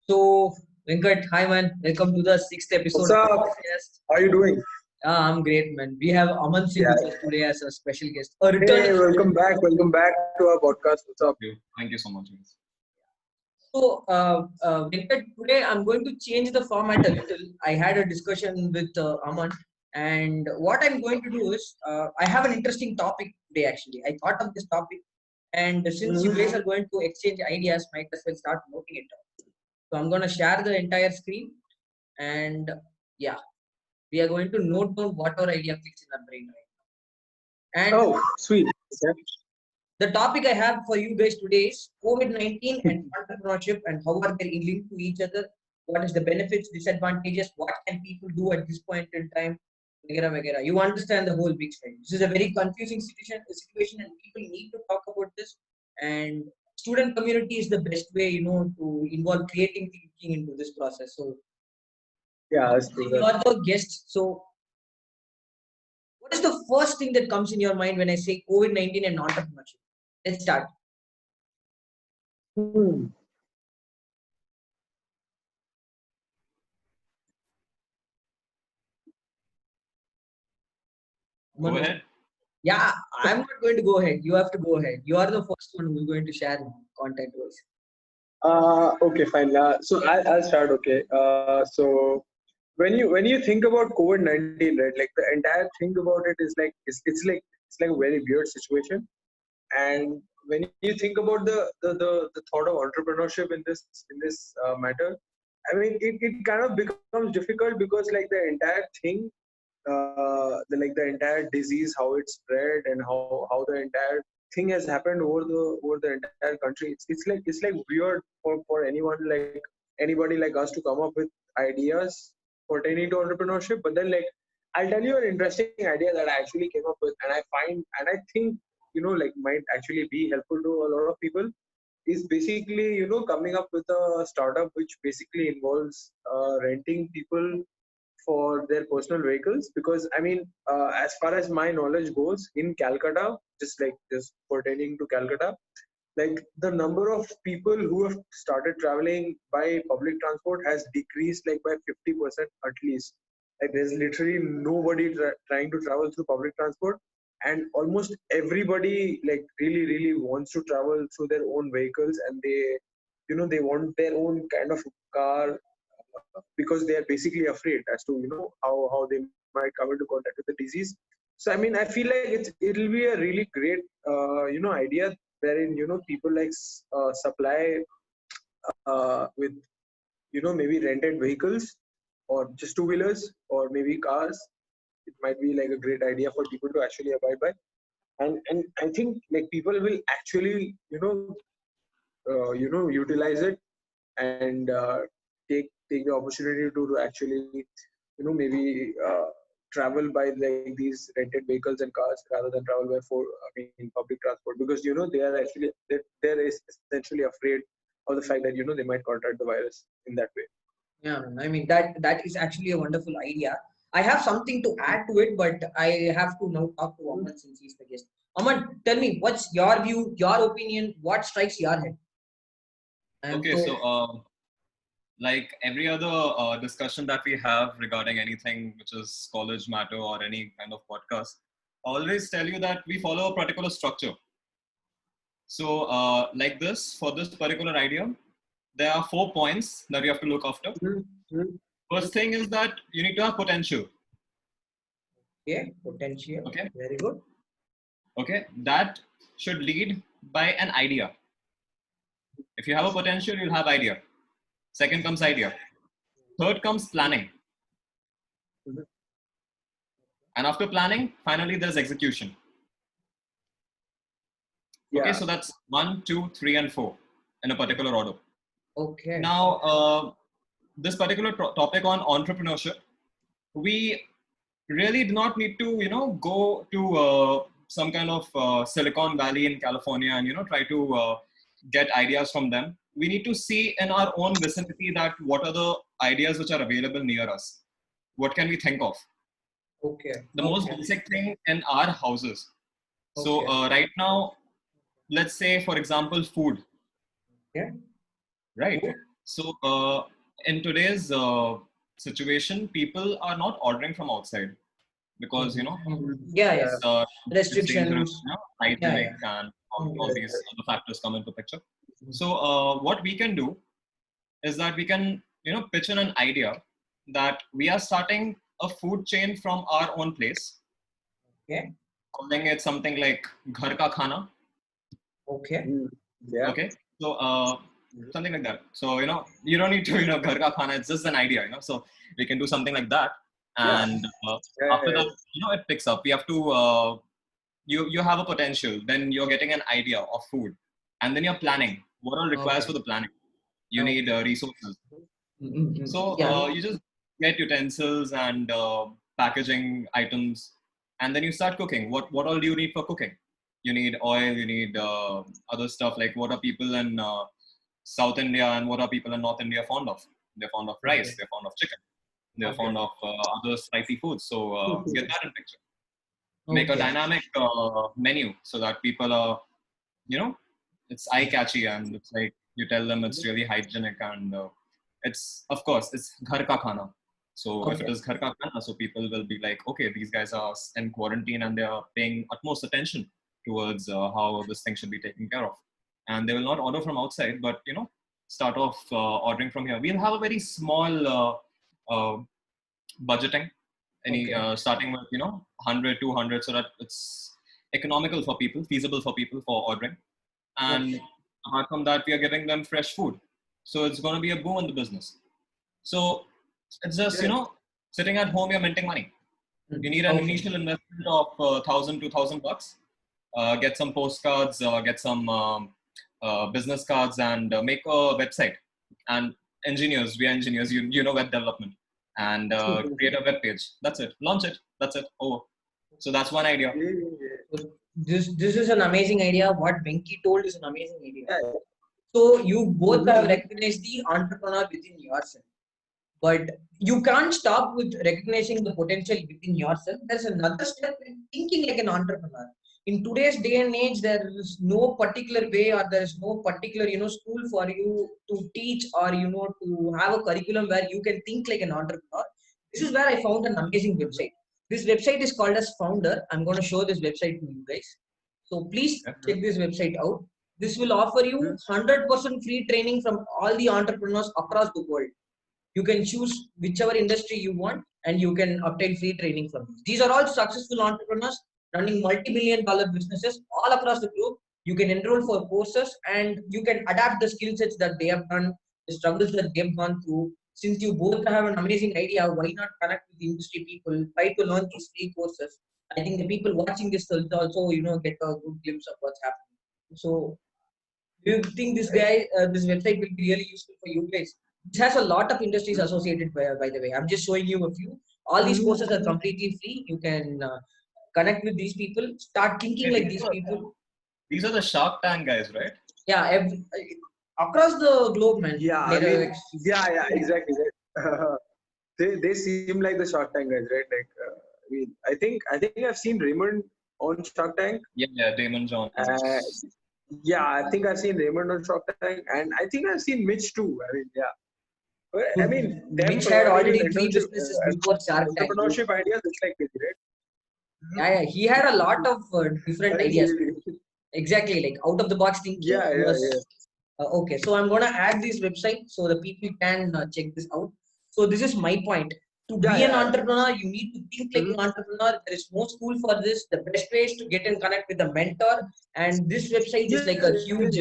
So, Venkat, hi man, welcome to the sixth episode What's of the up? podcast. How are you doing? I'm great, man. We have Aman Singh Yeah. with us today as a special guest, a returning Hey, student. welcome back. Welcome back to our podcast. What's up? Thank you so much. Guys. Venkat, today I'm going to change the format a little. I had a discussion with Aman, and what I'm going to do is I have an interesting topic today. Actually, I thought of this topic, and since you guys are going to exchange ideas, might as well start noting it down. So I'm going to share the entire screen, and yeah, we are going to note down whatever idea clicks in our brain right now. And Oh, sweet. Okay. the topic I have for you guys today is COVID-19 and entrepreneurship and how are they linked to each other? What is the benefits, disadvantages? What can people do at this point in time? Vagera, vagera. You understand the whole big story. This is a very confusing situation, and people need to talk about this. And student community is the best way, to involve creating thinking into this process. So Yeah, let's do you that. are the guest. So what is the first thing that comes in your mind when I say COVID-19 and entrepreneurship? Let's start. Hmm. Go ahead. Yeah, I'm not going to go ahead. You have to go ahead. You are the first one who's going to share content with. Okay, fine. So I'll start. Okay. So when you think about COVID-19, right? Like the entire thing about it is like it's like a very weird situation. And when you think about the thought of entrepreneurship in this matter, I mean, it kind of becomes difficult because like the entire thing, the entire disease, how it spread, and how the entire thing has happened over the entire country. It's like weird for anyone like anybody like us to come up with ideas pertaining to entrepreneurship. But then like I'll tell you an interesting idea that I actually came up with, and I think like might actually be helpful to a lot of people is basically coming up with a startup which basically involves renting people for their personal vehicles. Because I mean, as far as my knowledge goes, in Calcutta, just pertaining to Calcutta, like the number of people who have started traveling by public transport has decreased like by 50% at least. Like there's literally nobody trying to travel through public transport, and almost everybody like really wants to travel through their own vehicles, and they want their own kind of car, because they are basically afraid as to how they might come into contact with the disease. So I mean, I feel like it'll be a really great idea wherein people like supply with maybe rented vehicles or just two wheelers or maybe cars. It might be like a great idea for people to actually abide by. And I think like people will actually utilize it, and take the opportunity to actually maybe travel by like these rented vehicles and cars rather than travel by public transport, because they are actually they're essentially afraid of the fact that they might contract the virus in that way. Yeah, I mean that is actually a wonderful idea. I have something to add to it, but I have to now talk to Aman since he's the guest. Aman, tell me what's your view, your opinion, what strikes your head? And Okay, so so like every other discussion that we have regarding anything which is college matter or any kind of podcast, I always tell you that we follow a particular structure. So like this, for this particular idea, there are 4 points that you have to look after. Mhm. First thing is that you need to have potential. yeah, potential. Okay, Very good. okay, that should lead by an idea. If you have a potential, you'll have idea. Second comes idea. Third comes planning. Mhm. And after planning, finally there's execution. Okay, Yeah. so that's 1, 2, 3, and 4 in a particular order. Okay. Now, this particular topic on entrepreneurship, we really do not need to, go to some kind of Silicon Valley in California and, try to get ideas from them. We need to see in our own vicinity that what are the ideas which are available near us. What can we think of? Okay. The most basic thing in our houses. So Okay. right now, let's say, for example, food, Yeah. right? So in today's situation, people are not ordering from outside because Yeah, yeah. it's dangerous, Restrictions. Yeah, hygienic, yeah. and all Mm. these other factors come into picture. So what we can do is that we can pitch in an idea that we are starting a food chain from our own place, Okay. calling it something like Ghar Ka Khana. Okay. Yeah. Okay, so something like that. So you don't need to Ghar Ka Khana. It's just an idea. So we can do something like that, Yeah. and after Yeah. that, it picks up. We have to you have a potential. Then you're getting an idea of food, and then you're planning. What all requires Okay. for the planning? You need resources. So Yeah. you just get utensils and packaging items, and then you start cooking. What all do you need for cooking? You need oil. You need other stuff like what are people in South India and what are people in North India fond of? They're fond of rice. Okay. They're fond of chicken. They're Okay. fond of other spicy foods. So get that in picture. Make a Okay. dynamic menu so that people are, it's eye catchy and it's like you tell them it's really hygienic and it's of course it's ghar ka khana. So if it Okay. is ghar ka khana, so people will be like, okay, these guys are in quarantine and they are paying utmost attention towards how this thing should be taken care of, and they will not order from outside, but start off ordering from here. We'll have a very small budgeting, any Okay. starting with 100 200 so that it's economical for people, feasible for people for ordering, and Yes. apart from that we are giving them fresh food, so it's going to be a boom in the business. So it's just sitting at home, you're minting money. You need an Okay. initial investment of 1,000 2,000 bucks, get some postcards, get some business cards, and make a website. And engineers, we are engineers, you know web development, and create a web page. That's it. Launch it. That's it. Over. So that's one idea. So this is an amazing idea. What Venki told is an amazing idea. Yeah. So you both have recognized the entrepreneur within yourself, but you can't stop with recognizing the potential within yourself. There's another step in thinking like an entrepreneur. In today's day and age, there is no particular way or there is no particular school for you to teach or to have a curriculum where you can think like an entrepreneur. This is where I found an amazing website. This website is called as Founder. I'm going to show this website to you guys. So please check this website out. This will offer you 100% free training from all the entrepreneurs across the world. You can choose whichever industry you want and you can obtain free training from these. These are all successful entrepreneurs running multi-million dollar businesses all across the globe. You can enroll for courses and you can adapt the skill sets that they have done, the struggles that they've gone through. Since you both have an amazing idea, why not connect with the industry people, try to learn these free courses. I think the people watching this will also get a good glimpse of what's happening. So do you think this website will be really useful for you guys? It has a lot of industries associated by the way. I'm just showing you a few. All these courses are completely free. You can connect with these people, start thinking like these people. These are the Shark Tank guys, right? Yeah, across the globe, man. Yeah, I mean, yeah, exactly. Right. They seem like the Shark Tank guys, right? Like, I mean, I think I've seen Raymond on Shark Tank. Yeah, Damon John. Yeah, I think I've seen Raymond on Shark Tank, and I think I've seen Mitch too. I mean, yeah. Well, I mean, Mitch had already 3 businesses before Shark Tank. Entrepreneurship ideas, it's like this, right? Yeah, he had a lot of different ideas. Exactly, like out of the box thinking. Yeah. Okay, so I'm gonna add this website so the people can check this out. So this is my point. To be an entrepreneur, you need to think like an entrepreneur. There is no school for this. The best way is to get in connect with a mentor. And this website is like a huge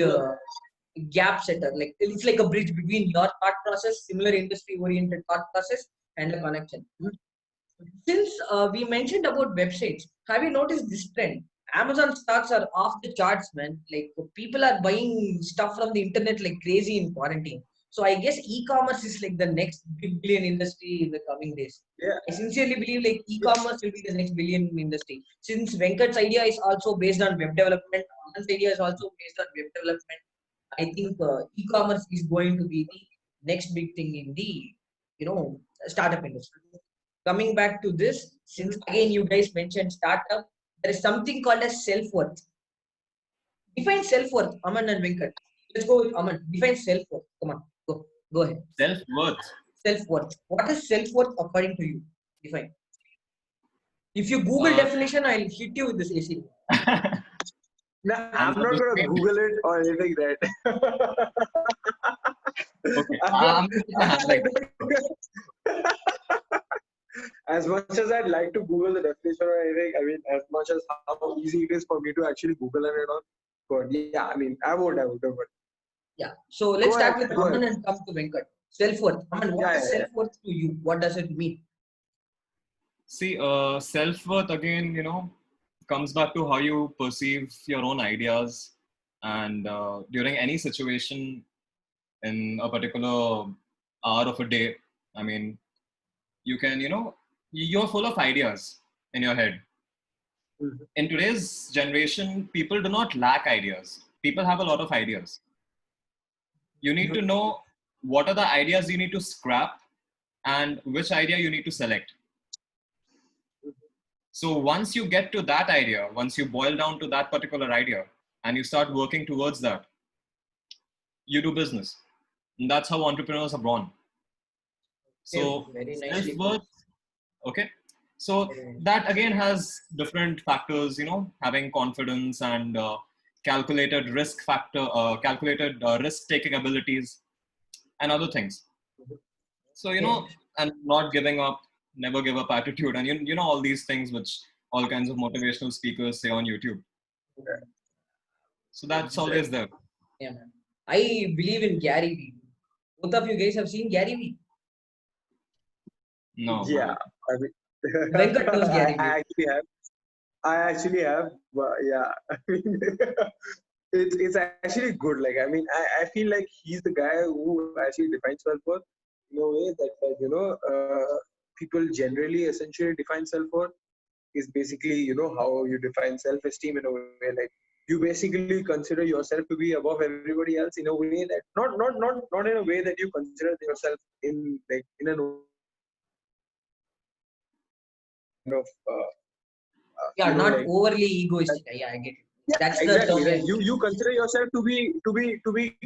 gap setter. Like it's like a bridge between your thought process, similar industry-oriented thought process, and a connection. Since we mentioned about websites, have you noticed this trend? Amazon stocks are off the charts, man. Like people are buying stuff from the internet like crazy in quarantine. So I guess e-commerce is like the next big billion industry in the coming days. Yeah. I sincerely believe like e-commerce will be the next billion industry. Since Venkat's idea is also based on web development, Anand's idea is also based on web development. I think e-commerce is going to be the next big thing in the startup industry. Coming back to this, since again you guys mentioned startup, there is something called as self-worth. Define self-worth, Aman and Venkat. Let's go with Aman. Define self-worth. Come on, go. Go ahead. Self-worth. Self-worth. What is self-worth according to you? Define. If you Google Uh, definition, I'll hit you with this AC. No, I'm not just gonna Google it or anything like that. okay. I'm not, I'm just gonna have like as much as I'd like to Google the definition or anything, I mean, as much as how easy it is for me to actually Google and all. But yeah, I mean, I would. But Yeah. So let's go start ahead, with go Aman ahead. and come to Venkat. Self-worth. Aman, what Yeah, is yeah, self-worth to you? What does it mean? see self-worth again, comes back to how you perceive your own ideas, and during any situation in a particular hour of a day. I mean, you can, you're full of ideas in your head. Mhm. In today's generation, people do not lack ideas. People have a lot of ideas. You need to know what are the ideas you need to scrap and which idea you need to select. So once you get to that idea, once you boil down to that particular idea and you start working towards that, you do business. And that's how entrepreneurs are born. Okay, So very nicely put. self-worth, okay. So that again has different factors, having confidence and calculated risk factor, calculated risk-taking abilities and other things. So, Okay. and not giving up, never give up attitude. And you know all these things which all kinds of motivational speakers say on YouTube. So that's always there. Yeah, man. I believe in Gary Vee. Both of you guys have seen Gary Vee. No. Yeah. I mean, Venkat knows Gary I Vee. actually have. I actually have. But yeah, I mean, it's actually good. Like, I mean, I feel like he's the guy who actually defines self-worth in a way that, people generally essentially define self-worth is basically, how you define self-esteem in a way. Like, you basically consider yourself to be above everybody else in a way that not in a way that you consider yourself in like in an of Yeah, not like overly egoistic. Yeah, I get it. yeah, That's the exactly term right. you're You using. consider yourself to be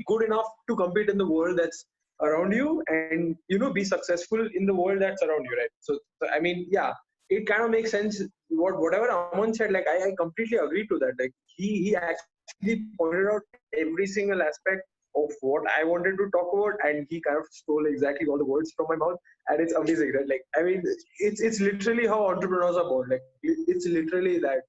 good enough to compete in the world that's around you, and be successful in the world that's around you, right? So I mean, yeah, it kind of makes sense. Whatever Aman said, like I completely agree to that. Like he actually pointed out every single aspect of what I wanted to talk about, and he kind of stole exactly all the words from my mouth, and it's amazing, right? Like I mean, it's literally how entrepreneurs are born. Like it's literally that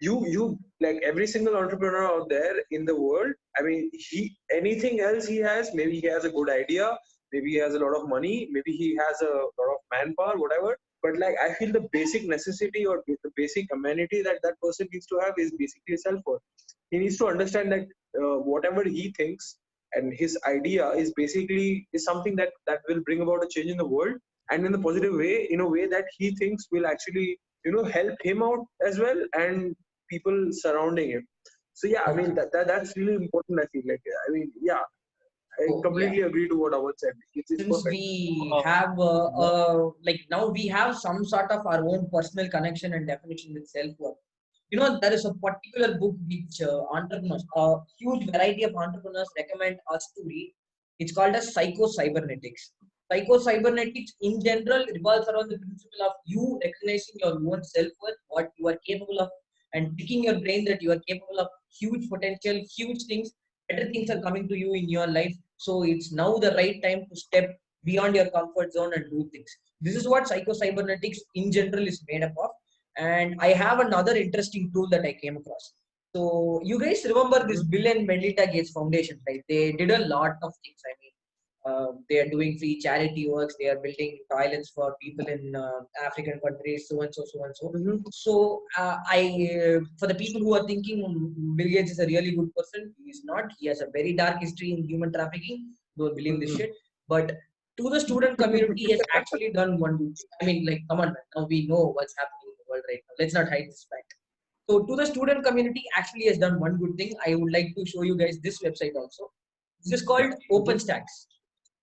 you like every single entrepreneur out there in the world. I mean, he anything else he has, maybe he has a good idea, maybe he has a lot of money, maybe he has a lot of manpower, whatever. But like I feel the basic necessity or the basic amenity that that person needs to have is basically self-worth. He needs to understand that whatever he thinks and his idea is basically is something that will bring about a change in the world, and in the positive way, in a way that he thinks will actually help him out as well, and people surrounding him. So yeah, I mean Okay. that's really important. I feel like I mean yeah, I So yeah. completely agree to what Awad said. It's Since perfect. we Uh, have like now we have some sort of our own personal connection and definition with self-worth. There is a particular book which entrepreneurs, a huge variety of entrepreneurs recommend us to read. It's called as Psycho-Cybernetics. Psycho-Cybernetics in general revolves around the principle of you recognizing your own self-worth, what you are capable of, and picking your brain that you are capable of huge potential, huge things, better things are coming to you in your life. So it's now the right time to step beyond your comfort zone and do things. This is what Psycho-Cybernetics in general is made up of. And I have another interesting tool that I came across. So you guys remember this Bill and Melinda Gates Foundation, right? They did a lot of things. I mean, they are doing free charity works. They are building toilets for people in African countries, so and so, so and so. Mm-hmm. So for the people who are thinking Bill Gates is a really good person, he is not. He has a very dark history in human trafficking. Don't believe this Mm-hmm. shit. But to the student community, he has actually done one good thing. I mean, like, come on, man. Now we know what's happening in the world right now. Let's not hide this fact. So to the student community, actually has done one good thing. I would like to show you guys this website also. This is called OpenStax.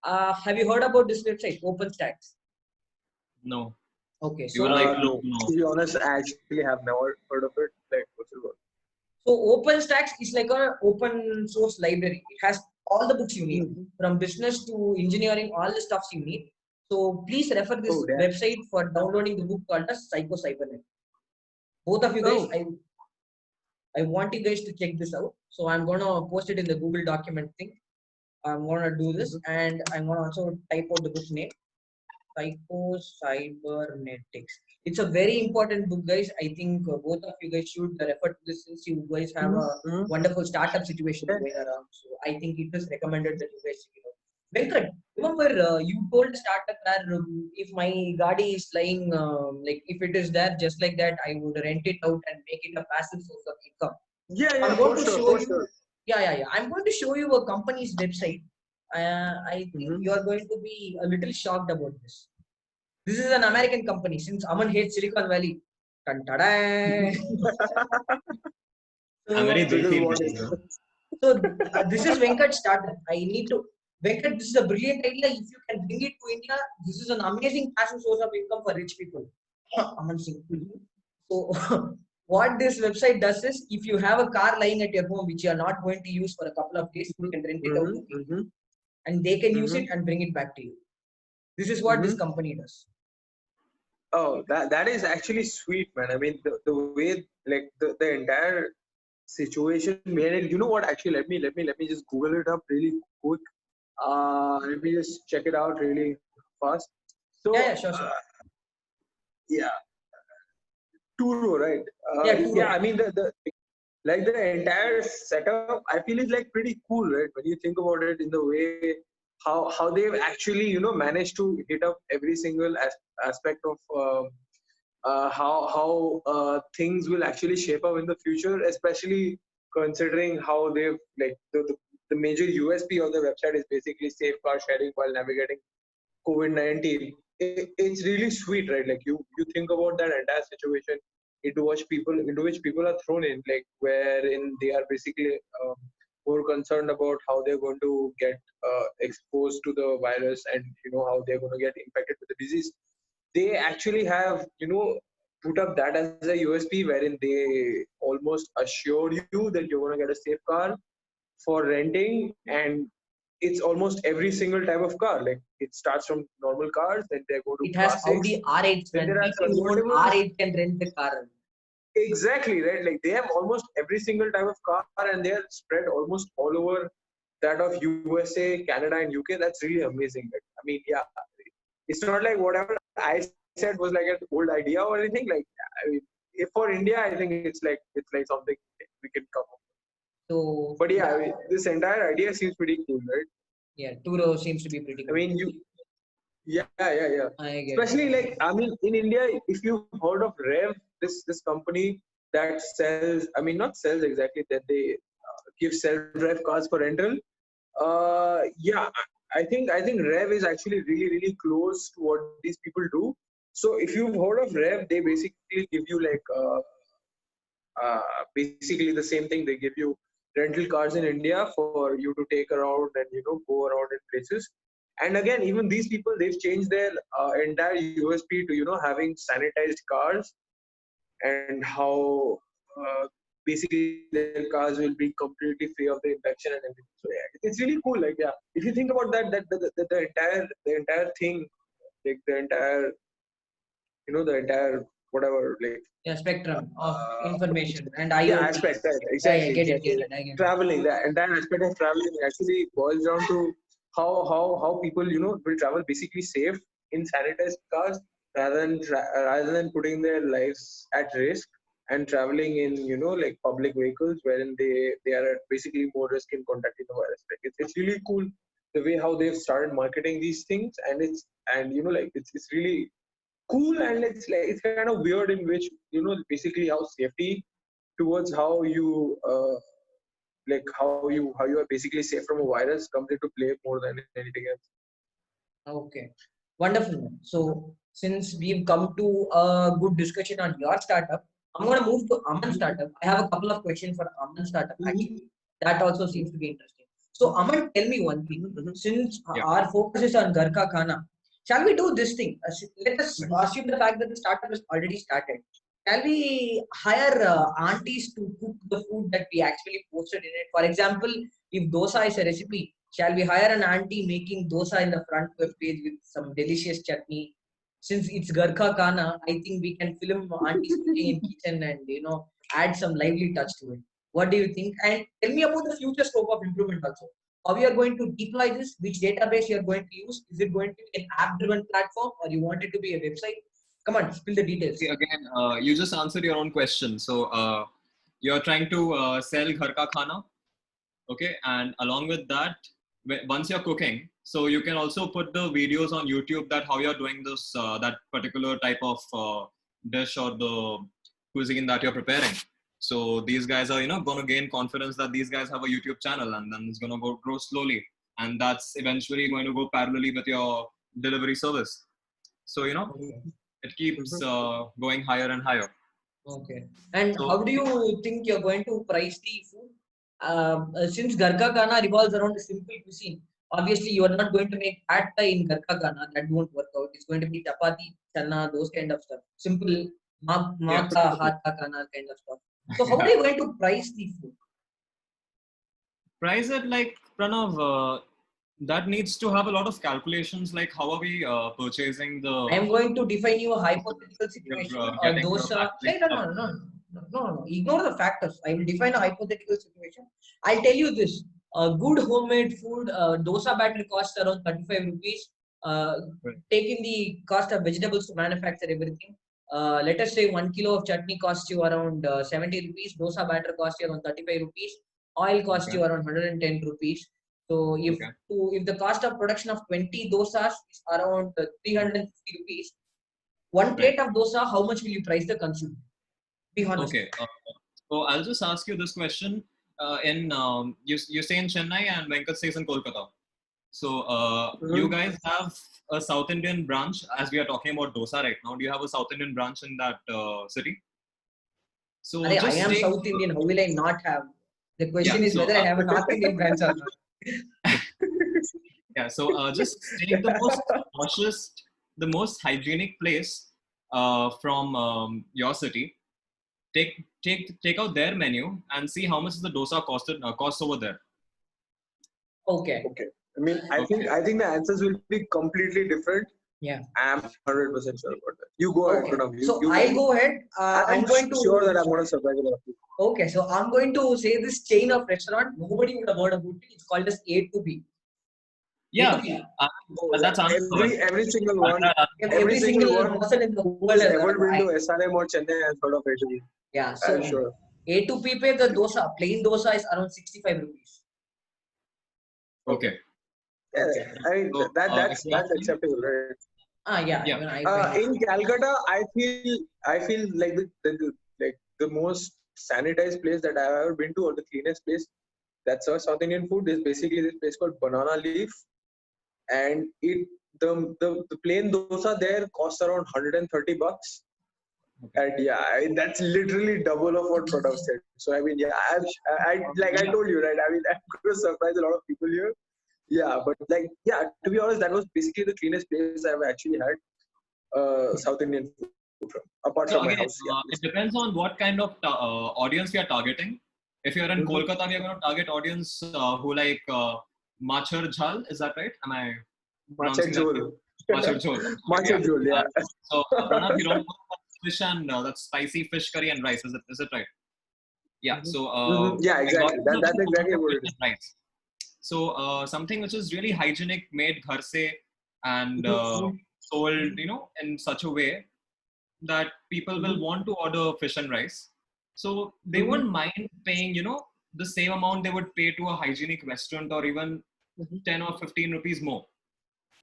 Have you heard about this website, OpenStax? no. Okay, You would so like to No, know. to be honest, I actually have never heard of it. Like, what's it about? OpenStax is like a open source library. It has all the books you need, Mhm. from business to engineering, all the stuffs you need. So please refer this Oh, damn. website for downloading the book called as Psycho Cybernet. Both of you guys, Oh, I want you guys to check this out. So I'm gonna post it in the Google document thing. I'm gonna do this, Mhm. and I'm gonna also type out the book name. Psycho Cybernetics. It's a very important book, guys. I think both of you guys should refer to this since you guys have Mhm. a Mhm. wonderful startup situation Yeah. going around. So I think it is recommended that you guys check it out. Venkat, remember you told the startup that if my Gadi is lying, like if it is there just like that, I would rent it out and make it a passive source of income. Yeah, I'm yeah, going for to sure, show for you. sure. Yeah. I'm going to show you a company's website. I think Mhm. you are going to be a little shocked about this. This is an American company since Aman hates Silicon Valley. Dun, ta-da. I'm very So, This is guilty in what this, it you know. is. this is Venkat startup. I need to Venkat. This is a brilliant idea. If you can bring it to India, this is an amazing passive source of income for rich people. Aman Singh. So, what this website does is, if you have a car lying at your home which you are not going to use for a couple of days, you Mhm. can rent it out Mhm. to people, Mhm. and they can use it Mhm. and bring it back to you. This is what this Mhm. company does. Oh, that is actually sweet, man. I mean, the way like the entire situation made it. You know what? Actually, let me just Google it up really quick. Let me just check it out really fast. Yeah, So, sure. yeah, Turo, right? Yeah, Yeah, I Turo. mean the like the entire setup. I feel is like pretty cool, right? When you think about it in the way how they've actually managed to hit up every single aspect of. How things will actually shape up in the future, especially considering how they've like the major USP of the website is basically safe car sharing while navigating COVID-19. It's really sweet, right? Like you think about that entire situation into which people are thrown in, like wherein they are basically more concerned about how they're going to get exposed to the virus and how they're going to get infected with the disease. They actually have put up that as a USP wherein they almost assure you that you're going to get a safe car for renting, and it's almost every single type of car. Like it starts from normal cars, then they go to It has classics, Audi R8s, then man. there are People who own convertibles. R8 can rent the car. Exactly, right? Like they have almost every single type of car, and they are spread almost all over that of USA, Canada, and UK. That's really amazing. Like, I mean, yeah, it's not like whatever I said was like an old idea or anything. Like, I mean, if for India, I think it's like something we can come up. So, But yeah, yeah, I mean, this entire idea seems pretty cool, right? yeah, Turo seems to be pretty I good. mean, yeah. I get it. Especially like, I mean, in India, if you've heard of Rev, this company that sells, I mean, not sells exactly, that they give self-drive cars for rental. Yeah, I think Rev is actually really close to what these people do. So if you've heard of Rev, they basically give you like basically the same thing. They give you rental cars in India for you to take around and go around in places. And again, even these people, they've changed their entire USP to having sanitized cars, and how basically their cars will be completely free of the infection and everything. So yeah, it's really cool. Like yeah, if you think about that, the entire thing, like the entire whatever, like Yeah, spectrum of uh, information and yeah, IoT. aspect, right? Yeah, Exactly, get it, exactly. get it. Like I get it. traveling, the entire aspect of traveling actually boils down to how people will travel basically safe in sanitized cars, rather than putting their lives at risk and traveling in like public vehicles wherein they are at basically more risk in contacting the virus. Like it's really cool the way how they've started marketing these things, and like it's really cool, and it's kind of weird in which basically how safety towards how you like how you are basically safe from a virus comes into play more than anything else. Okay, wonderful, man. So, since we've come to a good discussion on your startup, I'm going to move to Aman startup. I have a couple of questions for Aman startup Mhm. actually. That also seems to be interesting. So, Aman, tell me one thing. Mhm. Since Yeah. our focus is on Garka Khana, shall we do this thing? Let us Mhm. assume the fact that the startup is already started. Shall we hire aunties to cook the food that we actually posted in it? For example, if dosa is a recipe, Shall we hire an auntie making dosa in the front web page with some delicious chutney? Since it's Garkha Khana, I think we can film aunties cooking in kitchen and add some lively touch to it. What do you think? And tell me about the future scope of improvement also. How you are going to deploy this? Which database you are going to use? Is it going to be an app-driven platform or you want it to be a website? Come on, spill the details. See, again, you just answered your own question. So you're trying to sell Ghar Ka Khana, okay? And along with that, once you're cooking, so you can also put the videos on YouTube that how you're doing this, that particular type of dish or the cuisine that you're preparing. So these guys are, going to gain confidence that these guys have a YouTube channel, and then it's going to grow slowly. And that's eventually going to go parallelly with your delivery service. So, it keeps going higher and higher. Okay. And So- how do you think you're going to price the food? Since Garkha Khana revolves around a simple cuisine, obviously you are not going to make pad thai in Garkha Khana. That won't work out. It's going to be chapati, chana, those kind of stuff. Simple maa ka haath ka khana kind of stuff. So how are you going to price the food? Price it like Pranav. That needs to have a lot of calculations. Like how are we purchasing the? I am going to define you a hypothetical situation. getting the Dosa. factory No. Ignore the factors. I will define a hypothetical situation. I'll tell you this. Good homemade food, dosa batter costs around 35 rupees. Right. Taking the cost of vegetables to manufacture everything. Let us say 1 kilo of chutney costs you around 70 rupees. Dosa batter costs you around 35 rupees. Oil costs Okay. you around 110 rupees. So if Okay. if the cost of production of 20 dosas is around 350 rupees, one plate of dosa, how much will you price the consumer? Be honest. Okay. So I'll just ask you this question. You stay in Chennai and Venkat stays in Kolkata. So you guys have a South Indian branch, as we are talking about dosa right now. Do you have a South Indian branch in that city? So I just am take- South Indian. How will I not have? The question Yeah, is so, whether I have a North Indian branch or not. Yeah, so just take the most cautious, the most hygienic place from your city. Take out their menu and see how much is the dosa costs over there. Okay. Okay. I mean, I think the answers will be completely different. Yeah. I'm 100% sure about that. You go ahead, Okay. Pranav. So you I'll go ahead. I'm going to. sure that I'm going to surprise a lot of people. Okay, so I'm going to say this chain of restaurant. Nobody would have heard about it. It's called as A2B. Yeah, A2B. that's Every single one. Every single person in the world has Ever heard been about to it. SRM or Chennai has heard of it. Yeah, so I'm sure. A2P pe the dosa, plain dosa is around 65 rupees. okay. Yeah, Okay. I mean, So, that's exactly. acceptable, right? Yeah. Yeah. Even I In Calcutta, I feel like the most sanitized place that I've ever been to, or the cleanest place that serves South Indian food, is basically this place called Banana Leaf, and the plain dosa there costs around $130. And yeah, that's literally double of what Pranav said. So I mean, yeah, I told you, right? I mean, I'm going to surprise a lot of people here. Yeah, but to be honest, that was basically the cleanest place I've actually had South Indian food from, apart So from my again, house. it depends on what kind of audience you are targeting. If you're in Kolkata, we are going to target audience who like Machar Jhal. Is that right? Am I pronouncing that Machar Machar Jhol. Machar Jhol, yeah. So Pranav, you don't know fish and that spicy fish curry and rice. Is it right? Yeah. So Yeah, exactly. That's exactly what it is. Rice. So something which is really hygienic, made ghar se and sold, in such a way that people will want to order fish and rice. So they won't mind paying, the same amount they would pay to a hygienic restaurant, or even 10 or 15 rupees more.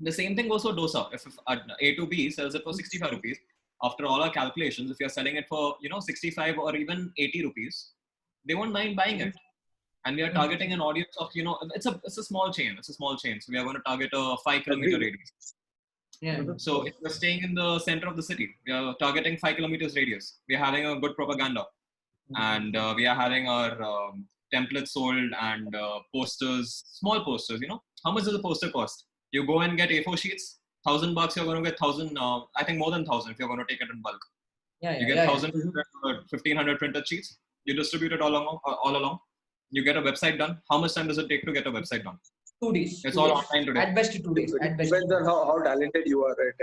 The same thing goes for dosa. If A2B sells it for 65 rupees, after all our calculations, if you're selling it for 65 or even 80 rupees, they won't mind buying it. And we are targeting an audience of it's a small chain. It's a small chain, so we are going to target a 5-kilometer radius. Yeah. So if we're staying in the center of the city, we are targeting 5 kilometers radius. We are having a good propaganda, and we are having our templates sold and posters, small posters. How much does a poster cost? You go and get A4 sheets, $1,000. You're going to get 1,000. I think more than 1,000 if you're going to take it in bulk. You get 1,000, 1,500 printed sheets. You distribute it all along. You get a website done. How much time does it take to get a website done? 2 days. It's 2 all days. online today. At best 2 days. At It best. depends on how talented you are, right?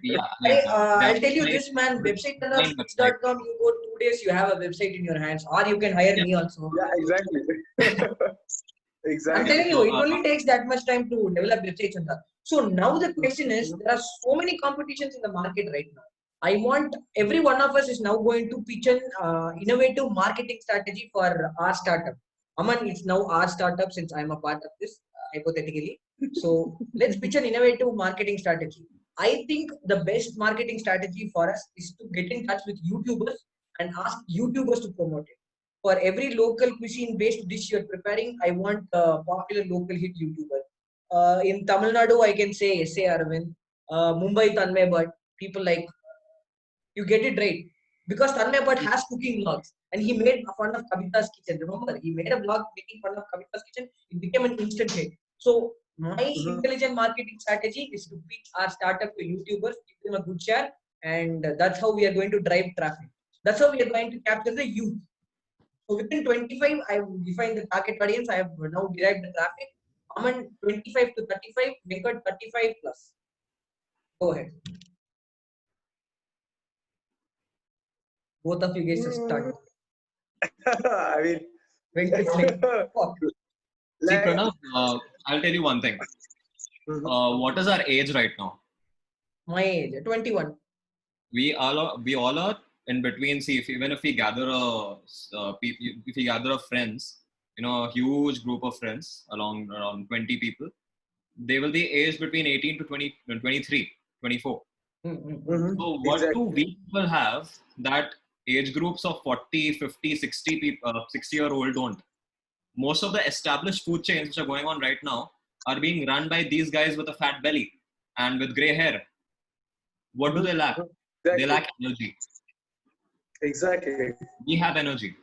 Yeah, I'll tell you this, man. website. Website.com, you go 2 days, you have a website in your hands, or you can hire me also. Yeah, exactly. I'm Exactly. telling you, it only takes that much time to develop websites and that. So now the question is, there are so many competitions in the market right now. I want every one of us is now going to pitch an innovative marketing strategy for our startup. Aman, it's now our startup since I'm a part of this, hypothetically. So let's pitch an innovative marketing strategy. I think the best marketing strategy for us is to get in touch with YouTubers and ask YouTubers to promote it. For every local cuisine based dish you're preparing, I want a popular local hit YouTuber. In Tamil Nadu, I can say S.A. Aravind, Mumbai Tanmay Bhatt, people like, you get it right. Because Tanmay Bhatt has cooking vlogs and he made fun of Kavita's kitchen. Remember, he made a vlog making fun of Kavita's kitchen. It became an instant hit. So my intelligent marketing strategy is to pitch our startup to YouTubers, give them a good share, and that's how we are going to drive traffic. That's how we are going to capture the youth. So within 25, I have defined the target audience. I have now derived the traffic. Aman 25 to 35, Venkat 35 plus. Go ahead. Both of you guys just start. I mean, Venkat's like, fuck. See, like, Pranav, I'll tell you one thing. What is our age right now? My age, 21. We all are in between. See, even if we gather if we gather friends, a huge group of friends around 20 people, they will be aged between 18 to 20, 23, 24. So what do we people have that age groups of 40, 50, 60 people, 60-year-old don't? Most of the established food chains which are going on right now are being run by these guys with a fat belly and with gray hair. What do they lack? They lack energy. Exactly. We have energy.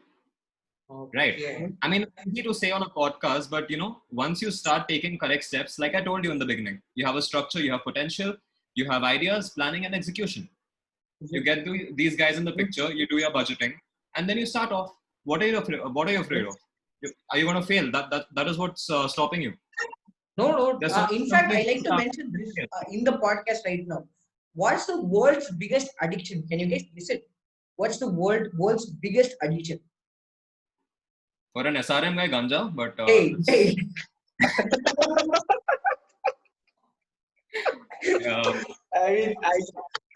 Right. Yeah. I mean, it's easy to say on a podcast, but once you start taking correct steps, like I told you in the beginning, you have a structure, you have potential, you have ideas, planning, and execution. You get these guys in the picture, you do your budgeting, and then you start off. What are you afraid of? Are you going to fail? That is what's stopping you. No. There's so In fact, I like to start. mention this in the podcast right now. What's the world's biggest addiction? Can you guys listen? What's the world's biggest addiction? For an SRM guy, ganja, but Hey. I mean,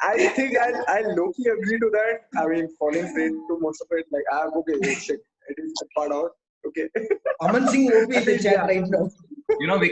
I think I low-key agree to that. I mean, falling prey to most of it. Like, okay, shit, it is a part out. Okay. Aman Singh OP in the chat right now. we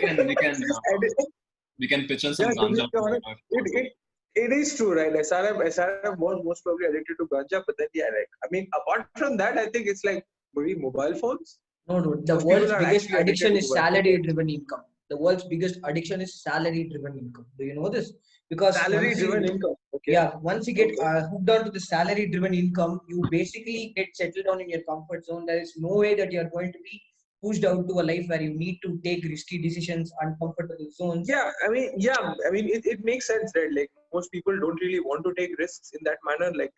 can pitch in some Yeah, ganja. It is true, right? SRM was most probably addicted to ganja, but then I mean, apart from that, I think it's like maybe mobile phones. No, dude. The world's biggest addiction is salary-driven income. The world's biggest addiction is salary-driven income. Do you know this? Because salary-driven income. Okay. Yeah, once you get hooked on to the salary-driven income, you basically get settled down in your comfort zone. There is no way that you are going to be pushed out to a life where you need to take risky decisions, uncomfortable zones. Yeah, I mean, it makes sense, right? Like most people don't really want to take risks in that manner. Like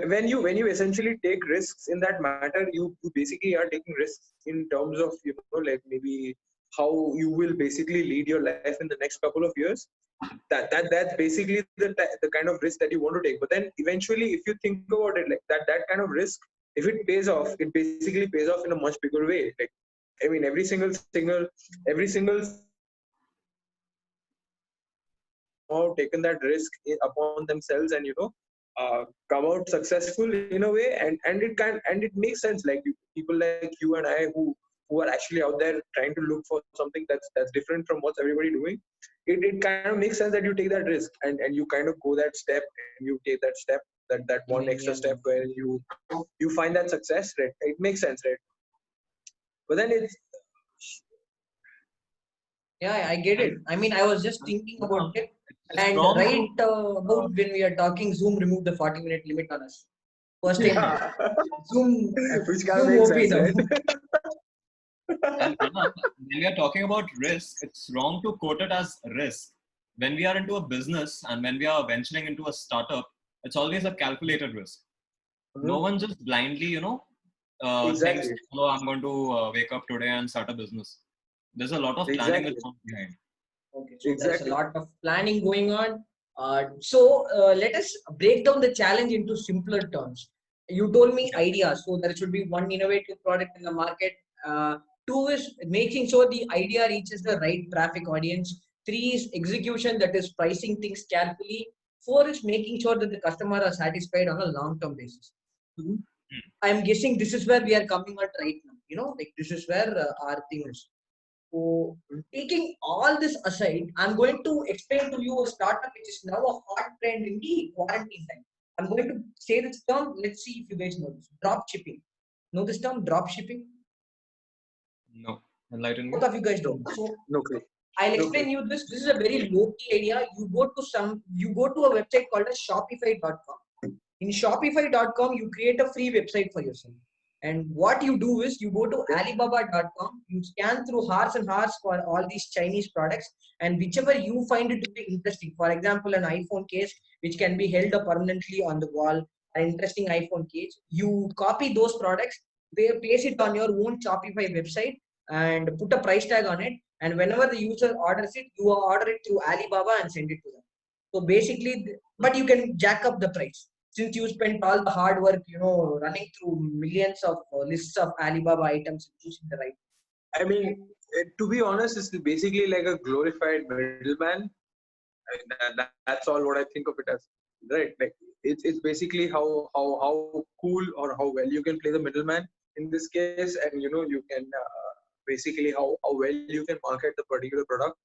when you essentially take risks in that matter, you basically are taking risks in terms of like maybe how you will basically lead your life in the next couple of years. That's basically the kind of risk that you want to take. But then eventually, if you think about it, like that kind of risk, if it pays off, it basically pays off in a much bigger way. Like I mean, every single taken that risk upon themselves and come out successful in a way, and it makes sense. Like people like you and I who are actually out there trying to look for something that's different from what's everybody doing. It kind of makes sense that you take that risk and you kind of go that step and you take that step, that one extra step where you find that success, right? It makes sense, right? But then it's I get it. I mean, I was just thinking about it. And about when we are talking, Zoom removed the 40-minute limit on us. First time. Zoom, which kind of makes sense, right? And when we are talking about risk, it's wrong to quote it as risk. When we are into a business and when we are venturing into a startup, it's always a calculated risk. No one just blindly, Exactly. thinks, "Oh, I'm going to wake up today and start a business." There's a lot of planning that's on behind. Okay, so there's a Exactly. lot of planning going on. Let us break down the challenge into simpler terms. You told me idea, so there should be one innovative product in the market. Two is making sure the idea reaches the right traffic audience. Three is execution, that is pricing things carefully. Four is making sure that the customer are satisfied on a long-term basis. Mhm. I'm guessing this is where we are coming at right now. Like this is where our thing is. So, taking all this aside, I'm going to explain to you a startup which is now a hot trend in the quarantine time. I'm going to say this term. Let's see if you guys know this. Drop shipping. Know this term, drop shipping? No, enlighten me. Both of you guys No, don't. So, no clue. I'll No explain clue. you this. This is a very low key idea. You go to a website called as Shopify.com. In Shopify.com, you create a free website for yourself. And what you do is you go to Alibaba.com, you scan through hours and hours for all these Chinese products, and whichever you find it to be interesting. For example, an iPhone case which can be held up permanently on the wall, an interesting iPhone case. You copy those products, they place it on your own Shopify website, and put a price tag on it. And whenever the user orders it, you order it through Alibaba and send it to them. So basically, but you can jack up the price since you spent all the hard work, running through millions of lists of Alibaba items and choosing the right. I mean, to be honest, it's basically like a glorified middleman. That's all what I think of it as, right? Like it's basically how cool or how well you can play the middleman in this case, and you can basically how well you can market the particular product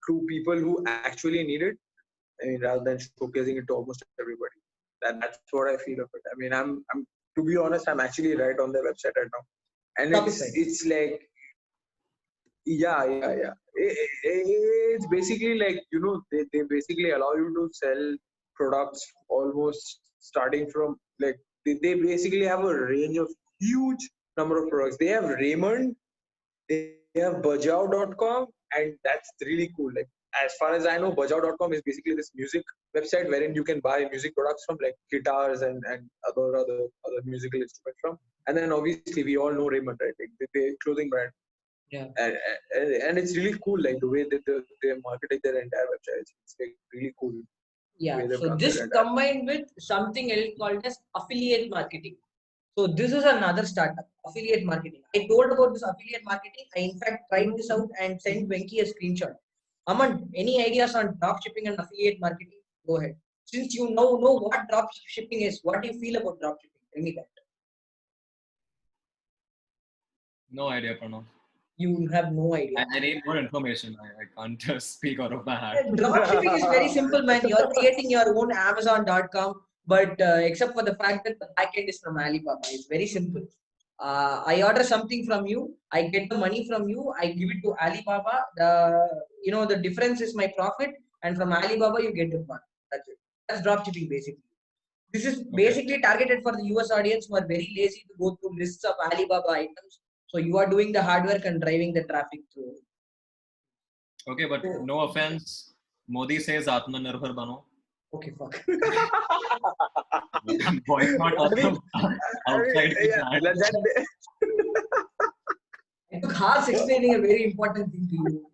to people who actually need it. I mean, rather than showcasing it to almost everybody. That's what I feel of it. I mean, I'm to be honest, I'm actually right on their website right now, and Shopify. it's like yeah. It's basically like they basically allow you to sell products almost starting from like they basically have a range of huge number of products. They have Raymond, they have Bajao.com, and that's really cool. Like as far as I know, Bajao.com is basically this music website wherein you can buy music products from, like guitars and other musical instruments from. And then obviously we all know Raymond, right? Like the clothing brand, Yeah. and it's really cool, like the way that they're marketing their entire website. It's like really cool the Yeah. way they've So done their this entire. combined with something else called as affiliate marketing. So this is another startup, affiliate marketing. I told about this affiliate marketing. I in fact tried this out and sent Venki a screenshot. Aman, any ideas on drop shipping and affiliate marketing? Go ahead. Since you know what drop shipping is, what do you feel about drop shipping? Tell me that. No idea, Pranav. You have no idea. I need more information. I can't just speak out of my hat. Drop shipping is very simple, man. You're creating your own Amazon.com, but except for the fact that the backend is from Alibaba. It's very simple. I order something from you, I get the money from you, I give it to Alibaba. The difference is my profit, and from Alibaba you get the money. That's it. That's drop shipping basically. This is Okay. basically targeted for the US audience who are very lazy to go through lists of Alibaba items. So you are doing the hard work and driving the traffic through. Okay, but So, no offense. Modi says Atmanirbhar bano. okay, fuck. Boycott all I mean, the outside yeah, brands. I took hours explaining a very important thing to you.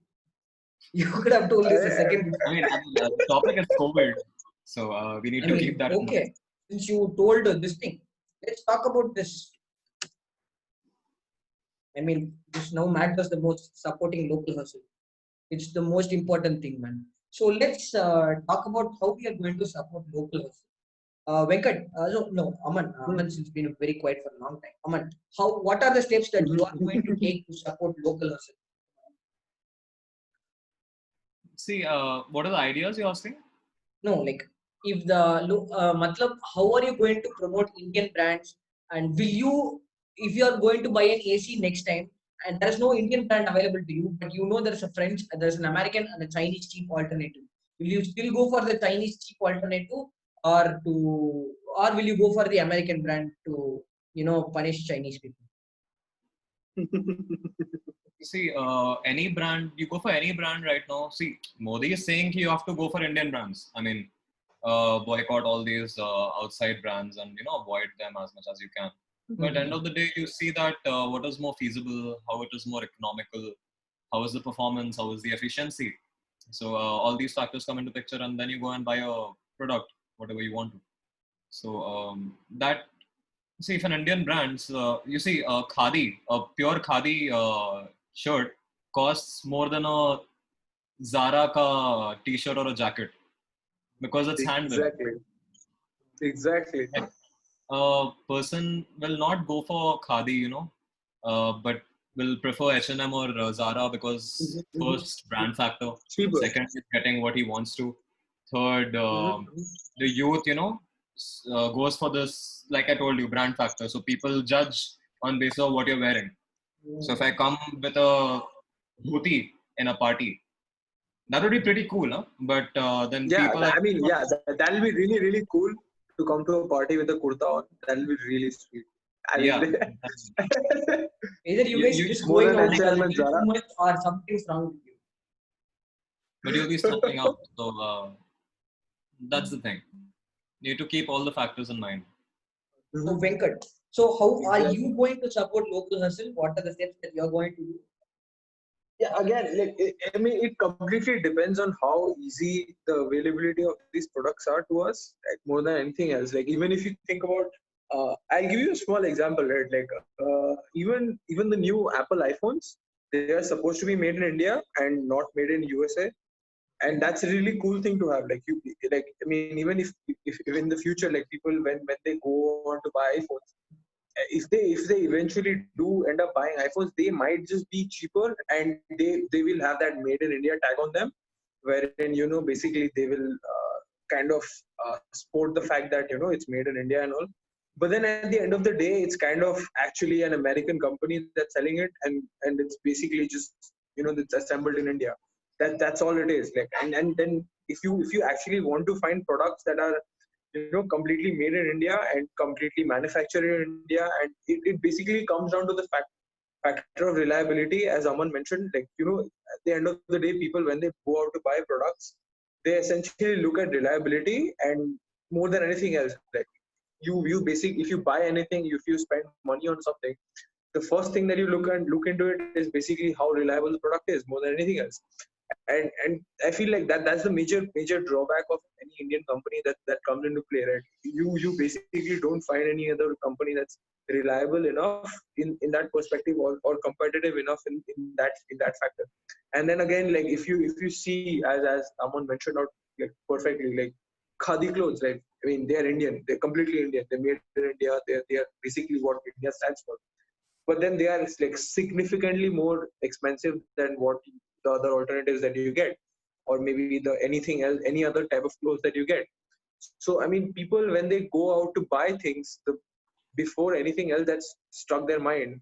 You could have told this a second before. The topic is COVID, so we need I to keep mean, that in mind. okay, since you told this thing, let's talk about this. I mean, this now matters the most, supporting local hustle. It's the most important thing, man. So let's talk about how we are going to support local hustle. Venkat, no, Aman. Aman has been very quiet for a long time. Aman, what are the steps that you are going to take to support local hustle? See, what are the ideas you're asking? No, like if matlab, how are you going to promote Indian brands? And will you, if you are going to buy an AC next time, and there is no Indian brand available to you, but you know there's a French, there's an American, and a Chinese cheap alternative. Will you still go for the Chinese cheap alternative, or will you go for the American brand to punish Chinese people? See, any brand, you go for any brand right now. See, Modi is saying you have to go for Indian brands. I mean, boycott all these outside brands and avoid them as much as you can. But at the end of the day, you see that what is more feasible, how it is more economical, how is the performance, how is the efficiency. So all these factors come into picture, and then you go and buy a product, whatever you want to. So that, see, if an Indian brand, you see, khadi, a pure khadi shirt costs more than a Zara ka t-shirt or a jacket because it's handmade. Exactly. A person will not go for khadi, but will prefer H&M or Zara because first, brand factor. Cheaper. Second, is getting what he wants to. Third, the youth, goes for this, like I told you, brand factor. So people judge on basis of what you're wearing. So if I come with a dhoti in a party, that would be pretty cool, huh? But then Yeah, people, I mean, yeah, that'll be really, really cool to come to a party with a kurta on. That'll be really sweet. I mean, yeah. Either you guys just more going than out a H&M little and too Zara. much or something's wrong with you. But you'll be standing out. So that's the thing. You need to keep all the factors in mind. So Venkat, so how are Exactly. you going to support local hustle? What are the steps that you're going to do? Yeah, again, like I mean, it completely depends on how easy the availability of these products are to us, like more than anything else. Like even if you think about, I'll give you a small example, right? Like even the new Apple iPhones, they are supposed to be made in India and not made in USA, and that's a really cool thing to have. Like I mean, even if in the future, like people when they go on to buy iPhones, if they eventually do end up buying iPhones, they might just be cheaper, and they will have that made in India tag on them, wherein basically they will kind of support the fact that it's made in India and all. But then at the end of the day, it's kind of actually an American company that's selling it, and it's basically just it's assembled in India. That's all it is. Like and then if you actually want to find products that are completely made in India and completely manufactured in India, and it basically comes down to the factor of reliability, as Aman mentioned. Like at the end of the day, people when they go out to buy products, they essentially look at reliability, and more than anything else, like you basically, if you buy anything, if you spend money on something, the first thing that you look into it is basically how reliable the product is, more than anything else. And I feel like that's the major drawback of any Indian company that comes into play, right? You basically don't find any other company that's reliable enough in that perspective, or competitive enough in that factor. And then again, like if you see, as Aman mentioned out like perfectly, like khadi clothes, right? I mean, they're Indian, they're completely Indian, they're made in India, they're basically what India stands for. But then they are like significantly more expensive than what the other alternatives that you get, or maybe the anything else, any other type of clothes that you get. So I mean, people when they go out to buy things, before anything else that's struck their mind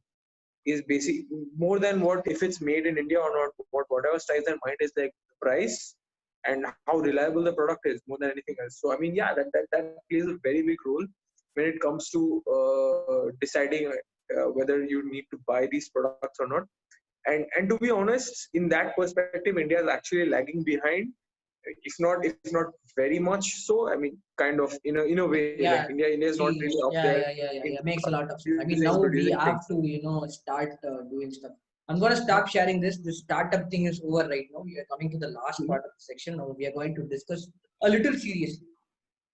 is basic, more than what if it's made in India or not. Whatever strikes their mind is like the price and how reliable the product is, more than anything else. So I mean, yeah, that plays a very big role when it comes to deciding whether you need to buy these products or not. And to be honest, in that perspective, India is actually lagging behind, if not very much so. I mean, kind of in a way, like Yeah, India is not really up there in Makes a lot of sense. I mean, now we producing have things. to, start doing stuff. I'm going to stop sharing this. The startup thing is over right now. We are coming to the last part of the section. Now we are going to discuss a little seriously.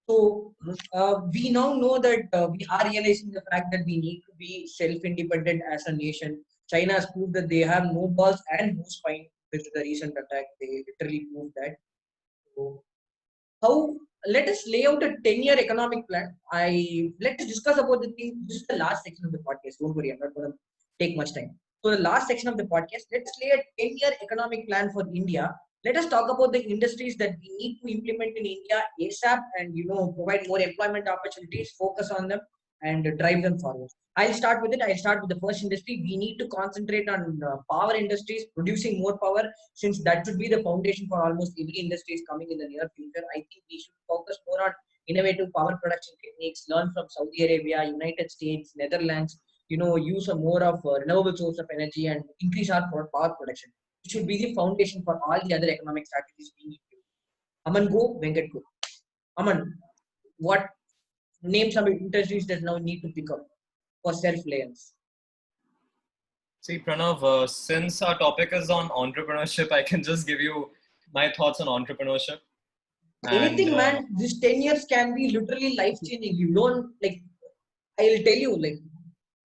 So we now know that we are realizing the fact that we need to be self-independent as a nation. China has proved that they have no balls and no spine with the recent attack. They literally proved that. So how, let us lay out a 10-year economic plan. Let's discuss about the thing. This is the last section of the podcast. Don't worry, I'm not going to take much time. So the last section of the podcast, let's lay a 10-year economic plan for India. Let us talk about the industries that we need to implement in India ASAP, and provide more employment opportunities, focus on them, and drive them forward. I'll start with it. I'll start with the first industry. We need to concentrate on power industries, producing more power, since that should be the foundation for almost every industry is coming in the near future. I think we should focus more on innovative power production techniques, learn from Saudi Arabia, United States, Netherlands, use a more of a renewable source of energy and increase our power production. It should be the foundation for all the other economic strategies we need to. Aman go, Venkat go. Aman, what name some industries that now need to pick up for self-reliance? See, Pranav, since our topic is on entrepreneurship, I can just give you my thoughts on entrepreneurship. And Anything, man. This 10 years can be literally life changing. You don't like. I'll tell you. Like,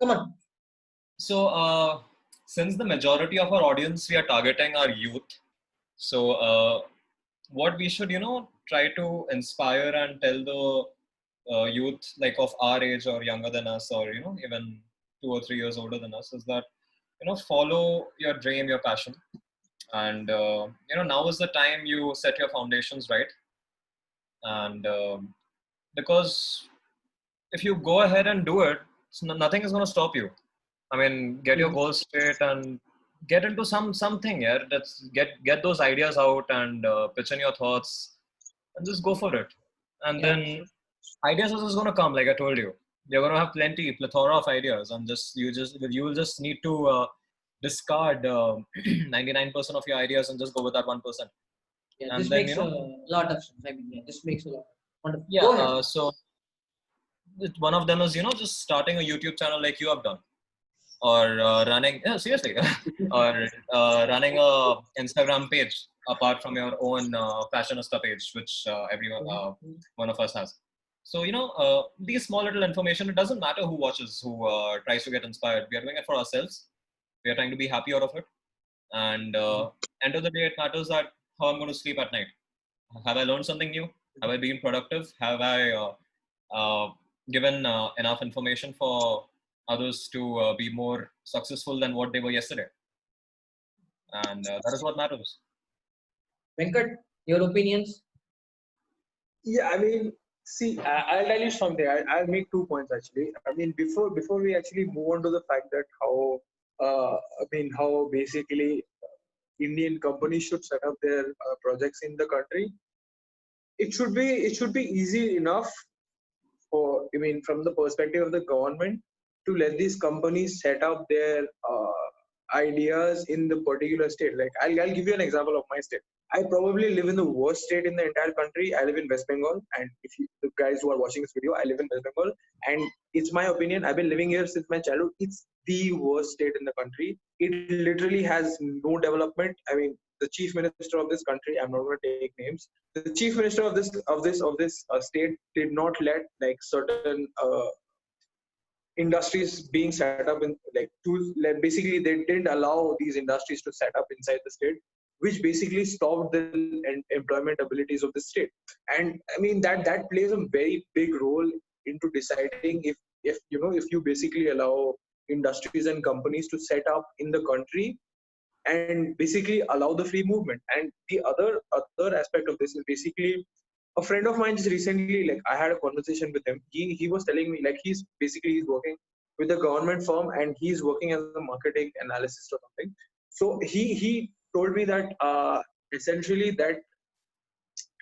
come on. so, since the majority of our audience we are targeting are youth, so what we should, try to inspire and tell the youth like of our age or younger than us, or even 2 or 3 years older than us, is that follow your dream, your passion, and now is the time you set your foundations right. And because if you go ahead and do it, nothing is going to stop you. I mean, get your goals straight and get into something. Yeah, that's get those ideas out and pitch in your thoughts and just go for it. And Yeah. then ideas are just going to come. Like I told you, you're going to have plethora of ideas, and you will just need to discard 99% of your ideas and just go with that 1%. Yeah. And This then makes a lot of sense. I mean, yeah, this makes a lot. Wonderful. yeah. Go ahead. So one of them is just starting a YouTube channel like you have done, or running seriously or running a Instagram page apart from your own fashionista page, which everyone one of us has. So these small little information, it doesn't matter who watches, who tries to get inspired. We are doing it for ourselves. We are trying to be happy out of it, and end of the day, it matters that how I'm going to sleep at night. Have I learned something new? Have I been productive? Have I given enough information for others to be more successful than what they were yesterday? And that is what matters. Venkat, your opinions? Yeah, I mean, see, I'll tell you something. I'll make 2 points actually. I mean, before we actually move on to the fact that how basically Indian companies should set up their projects in the country. It should be easy enough for, I mean, from the perspective of the government, to let these companies set up their ideas in the particular state. Like I'll give you an example of my state. I probably live in the worst state in the entire country. I live in West Bengal, and if you, the guys who are watching this video, I live in West Bengal, and it's my opinion. I've been living here since my childhood. It's the worst state in the country. It literally has no development. I mean, the chief minister of this country, I'm not going to take names. The chief minister of this state did not let like certain industries being set up in like to like, basically they didn't allow these industries to set up inside the state, which basically stopped the employment abilities of the state. And I mean that plays a very big role into deciding if you basically allow industries and companies to set up in the country and basically allow the free movement. And the other aspect of this is basically a friend of mine just recently, like I had a conversation with him. He was telling me like he's working with a government firm and he's working as a marketing analyst or something. So he told me that essentially that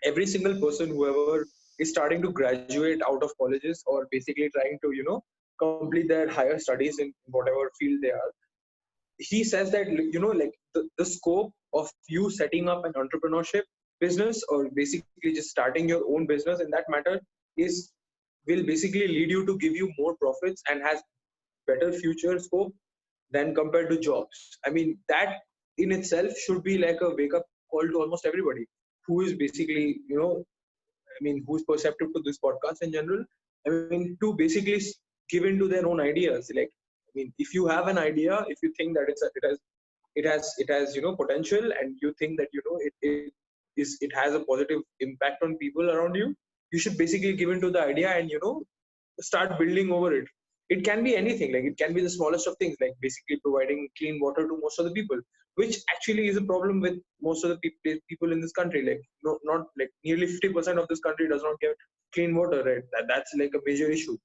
every single person, whoever is starting to graduate out of colleges or basically trying to complete their higher studies in whatever field they are, he says that like the scope of you setting up an entrepreneurship business or basically just starting your own business in that matter is will basically lead you to give you more profits and has better future scope than compared to jobs. I mean, that in itself should be like a wake up call to almost everybody who is basically I mean, who's perceptive to this podcast in general. I mean, to basically give into their own ideas. Like, I mean, if you have an idea, if you think that it has potential, and you think that it has a positive impact on people around you, you should basically give into the idea and start building over it. It can be anything. Like it can be the smallest of things, like basically providing clean water to most of the people, which actually is a problem with most of the people in this country. Like not like nearly 50% of this country does not get clean water, right? That's like a major issue.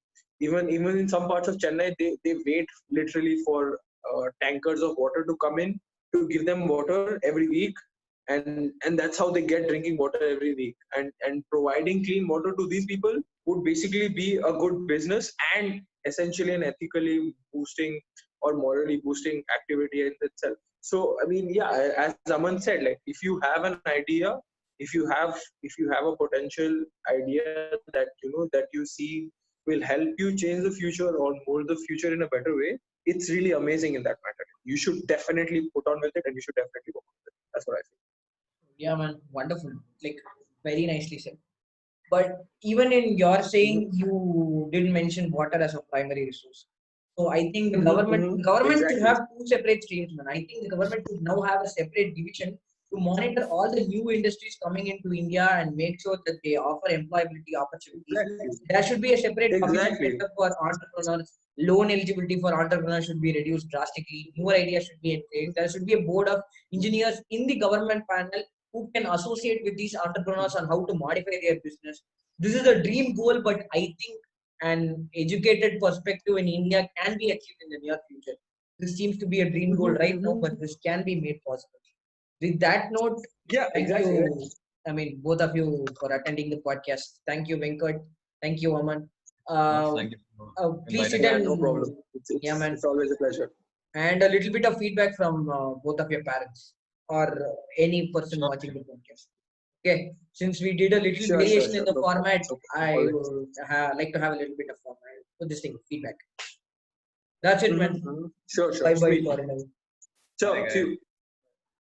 Even in some parts of Chennai, they wait literally for tankers of water to come in to give them water every week, and that's how they get drinking water every week. And providing clean water to these people would basically be a good business and essentially an ethically boosting or morally boosting activity in itself. So I mean, yeah, as Aman said, like if you have an idea, if you have a potential idea that that you see will help you change the future or mold the future in a better way, it's really amazing in that matter. you should definitely put on with it, and you should definitely work with it. That's what I feel. Yeah, man, wonderful. Like very nicely said. But even in your saying, you didn't mention water as a primary resource. So I think the government should Exactly. have two separate streams, man. I think the government should now have a separate division to monitor all the new industries coming into India and make sure that they offer employability opportunities. Exactly. There should be a separate commission Exactly. set up for entrepreneurs. Loan eligibility for entrepreneurs should be reduced drastically. Newer ideas should be encouraged. There should be a board of engineers in the government panel who can associate with these entrepreneurs on how to modify their business. This is a dream goal, but I think an educated perspective in India can be achieved in the near future. This seems to be a dream goal right now, but this can be made possible. With that note, Yeah, thank exactly. you. I mean, both of you for attending the podcast. Thank you, Venkat. Thank you, Aman. Thank you for Please sit inviting me. Yeah, and no problem. yeah, man, It's always a pleasure. and a little bit of feedback from both of your parents or any person Sure. watching the podcast. Okay, since we did a little Sure, variation in the no problem. format, No problem. I Always. would like to have a little bit of format for this thing feedback. That's it, man. Sure, Bye bye sweet. for now. So, Bye, see guys. you.